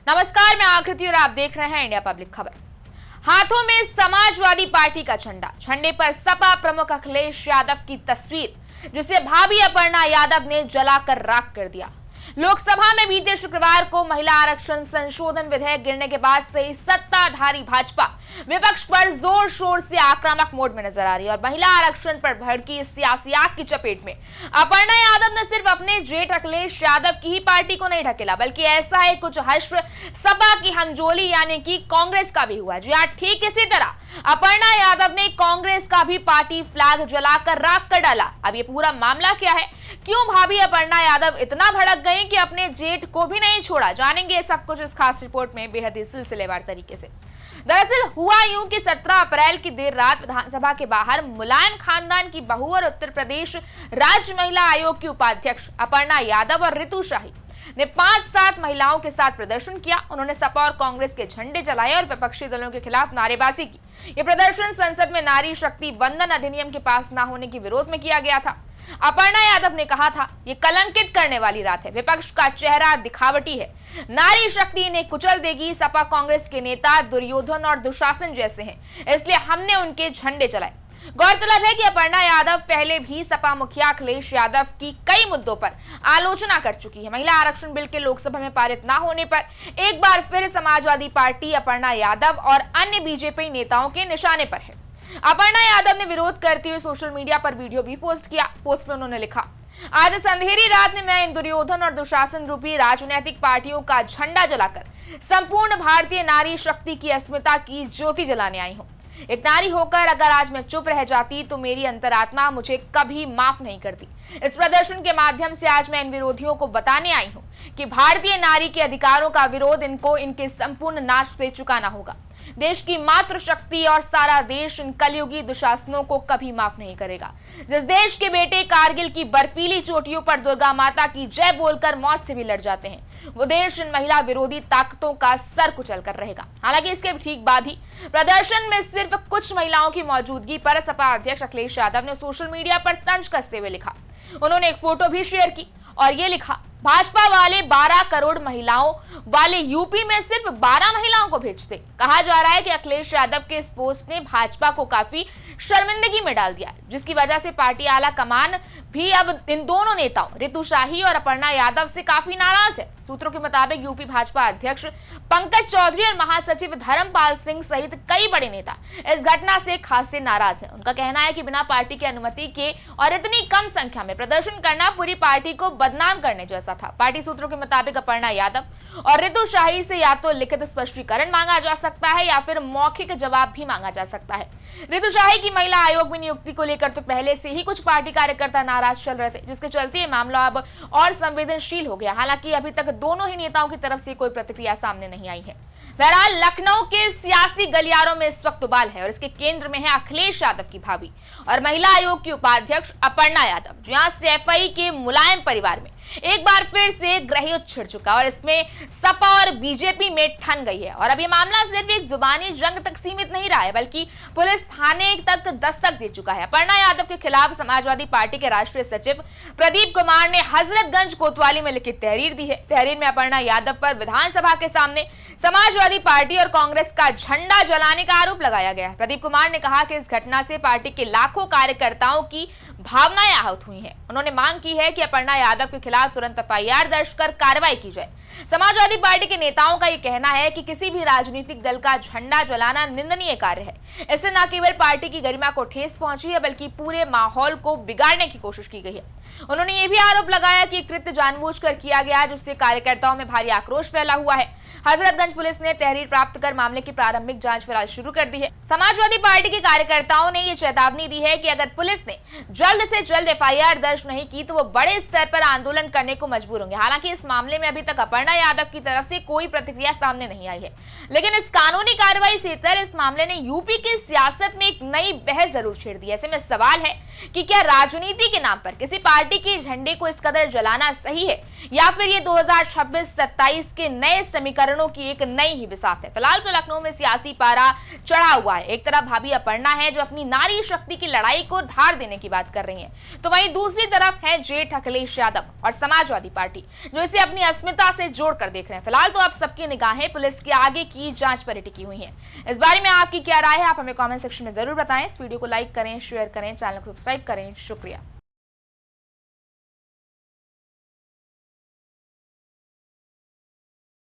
नमस्कार, मैं आकृति और आप देख रहे हैं इंडिया पब्लिक खबर। हाथों में समाजवादी पार्टी का झंडे पर सपा प्रमुख अखिलेश यादव की तस्वीर, जिसे भाभी अपर्णा यादव ने जलाकर राख कर दिया। लोकसभा में बीते शुक्रवार को महिला आरक्षण संशोधन विधेयक गिरने के बाद से ही सत्ताधारी भाजपा विपक्ष पर जोर शोर से आक्रामक मोड में नजर आ रही है और महिला आरक्षण पर भड़की इस सियासी आग की चपेट में अपर्णा यादव ने सिर्फ अपने जेठ अखिलेश यादव की ही पार्टी को नहीं ढकेला, बल्कि ऐसा है कुछ हश्र सपा की हमजोली यानी कि कांग्रेस का भी हुआ। जी हाँ, ठीक इसी तरह अपर्णा यादव ने कांग्रेस का भी पार्टी फ्लैग जलाकर राख कर डाला। अब ये पूरा मामला क्या है, क्यों भाभी अपर्णा यादव इतना भड़क गई कि अपने जेठ को भी नहीं छोड़ा, जानेंगे सब कुछ इस खास रिपोर्ट में बेहद ही सिलसिलेवार तरीके से। दरअसल हुआ यूं कि 17 अप्रैल की देर रात विधानसभा के बाहर मुलायम खानदान की बहू और उत्तर प्रदेश राज्य महिला आयोग की उपाध्यक्ष अपर्णा यादव और ऋतु शाही ने 5-7 महिलाओं के साथ प्रदर्शन किया। उन्होंने सपा और कांग्रेस के झंडे जलाए और विपक्षी दलों के खिलाफ नारेबाजी की। यह प्रदर्शन संसद में नारी शक्ति वंदन अधिनियम के पास न होने के विरोध में किया गया था। अपर्णा यादव ने कहा था, ये कलंकित करने वाली रात है, विपक्ष का चेहरा दिखावटी है, नारी शक्ति इन्हें कुचल देगी। सपा कांग्रेस के नेता दुर्योधन और दुशासन जैसे हैं, इसलिए हमने उनके झंडे जलाए। गौरतलब है कि अपर्णा यादव पहले भी सपा मुखिया अखिलेश यादव की कई मुद्दों पर आलोचना कर चुकी है। महिला आरक्षण बिल के लोकसभा में पारित न होने पर एक बार फिर समाजवादी पार्टी अपर्णा यादव और अन्य बीजेपी नेताओं के निशाने पर है। अपर्णा यादव ने विरोध करते हुए सोशल मीडिया पर वीडियो भी पोस्ट किया। पोस्ट में उन्होंने लिखा, आज इस अंधेरी रात में मैं इन दुर्योधन और दुशासन रूपी राजनीतिक पार्टियों का झंडा जलाकर संपूर्ण भारतीय नारी शक्ति की अस्मिता की ज्योति जलाने आई हूँ। एक नारी होकर अगर आज मैं चुप रह जाती तो मेरी अंतरात्मा मुझे कभी माफ नहीं करती। इस प्रदर्शन के माध्यम से आज मैं इन विरोधियों को बताने आई हूँ कि भारतीय नारी के अधिकारों का विरोध इनको इनके संपूर्ण नाश से चुकाना होगा। देश की मातृ शक्ति और सारा देश इन कलयुगी दुशासनों को कभी माफ नहीं करेगा। जिस देश के बेटे कारगिल की बर्फीली चोटियों पर दुर्गा माता की जय बोलकर मौत से भी लड़ जाते हैं, वो देश इन महिला विरोधी ताकतों का सर कुचल कर रहेगा। हालांकि इसके ठीक बाद ही प्रदर्शन में सिर्फ कुछ महिलाओं की मौजूदगी पर सपा अध्यक्ष अखिलेश यादव ने सोशल मीडिया पर तंज कसते हुए लिखा। उन्होंने एक फोटो भी शेयर की और ये लिखा, भाजपा वाले 12 करोड़ महिलाओं वाले यूपी में सिर्फ 12 महिलाओं को भेजते। कहा जा रहा है कि अखिलेश यादव के इस पोस्ट ने भाजपा को काफी शर्मिंदगी में डाल दिया, जिसकी वजह से पार्टी आला कमान भी अब इन दोनों नेताओं ऋतु शाही और अपर्णा यादव से काफी नाराज है। सूत्रों के मुताबिक यूपी भाजपा अध्यक्ष पंकज चौधरी और महासचिव धर्मपाल सिंह सहित कई बड़े नेता इस घटना से खासे नाराज हैं। उनका कहना है कि बिना पार्टी की अनुमति के और इतनी कम संख्या में प्रदर्शन करना पूरी पार्टी को बदनाम करने जैसा था। पार्टी सूत्रों के मुताबिक अपर्णा यादव और ऋतु शाही से या तो लिखित स्पष्टीकरण मांगा जा सकता है या फिर मौखिक जवाब भी मांगा जा सकता है। ऋतु शाही की महिला आयोग में नियुक्ति को लेकर तो पहले से ही कुछ पार्टी कार्यकर्ता नाराज चल रहे थे, जिसके चलते ये मामला अब और संवेदनशील हो गया। हालांकि अभी तक दोनों ही नेताओं की तरफ से कोई प्रतिक्रिया सामने नहीं आई है। बहरहाल लखनऊ के सियासी गलियारों में इस वक्त उबाल है और इसके केंद्र में है अखिलेश यादव की भाभी और महिला आयोग की उपाध्यक्ष अपर्णा यादव, जहां सीएफआई के मुलायम परिवार में एक बार फिर से ग्रहयुद्ध छिड़ चुका और इसमें सपा और बीजेपी में ठन गई है। और अब ये मामला सिर्फ एक जुबानी जंग तक सीमित नहीं रहा है, बल्कि पुलिस थाने तक दस्तक दे चुका है। अपर्णा यादव के खिलाफ समाजवादी पार्टी के राष्ट्रीय सचिव प्रदीप कुमार ने हजरतगंज कोतवाली में लिखित तहरीर दी है। तहरीर में अपर्णा यादव पर विधानसभा के सामने समाजवादी पार्टी और कांग्रेस का झंडा जलाने का आरोप लगाया गया है। प्रदीप कुमार ने कहा कि इस घटना से पार्टी के लाखों कार्यकर्ताओं की भावनाएं आहत हुई हैं। उन्होंने मांग की है कि अपर्णा यादव के खिलाफ तुरंत एफआईआर दर्ज कर कार्रवाई की जाए। समाजवादी पार्टी के नेताओं का यह कहना है कि किसी भी राजनीतिक दल का झंडा जलाना निंदनीय कार्य है। इससे न केवल पार्टी की गरिमा को ठेस पहुंची है, बल्कि पूरे माहौल को बिगाड़ने की कोशिश की गई है। उन्होंने ये भी आरोप लगाया कि कृत्य जानबूझकर किया गया, जिससे कार्यकर्ताओं में भारी आक्रोश फैला हुआ है। हजरतगंज पुलिस ने तहरीर प्राप्त कर मामले की प्रारंभिक जांच फिलहाल शुरू कर दी है। समाजवादी पार्टी के कार्यकर्ताओं ने ये चेतावनी दी है कि अगर पुलिस ने जल्द से जल्द एफआईआर दर्ज नहीं की तो वो बड़े स्तर पर आंदोलन करने को मजबूर होंगे। हालांकि इस मामले में अभी तक अपर्णा यादव की तरफ से कोई प्रतिक्रिया सामने नहीं आई है, लेकिन इस कानूनी कार्रवाई से इतर इस मामले ने यूपी की सियासत में एक नई बहस जरूर छेड़ दी है। ऐसे में सवाल है कि क्या राजनीति के नाम पर किसी पार्टी के झंडे को इस कदर जलाना सही है, या फिर ये 2026-27 के नए समीकरण समीकरणों की एक नई ही बिसात है। फिलहाल तो लखनऊ में सियासी पारा चढ़ा हुआ है। एक तरफ भाभी अपर्णा है जो अपनी नारी शक्ति की लड़ाई को धार देने की बात कर रही हैं, तो वहीं दूसरी तरफ है जेठ अखिलेश यादव और समाजवादी पार्टी जो इसे अपनी अस्मिता से जोड़कर देख रहे हैं। फिलहाल तो आप सबकी निगाहें पुलिस के आगे की जांच पर टिकी हुई हैं। इस बारे में आपकी क्या राय है, आप हमें कमेंट सेक्शन में जरूर बताएं। इस वीडियो को लाइक करें, शेयर करें, चैनल को सब्सक्राइब करें। शुक्रिया।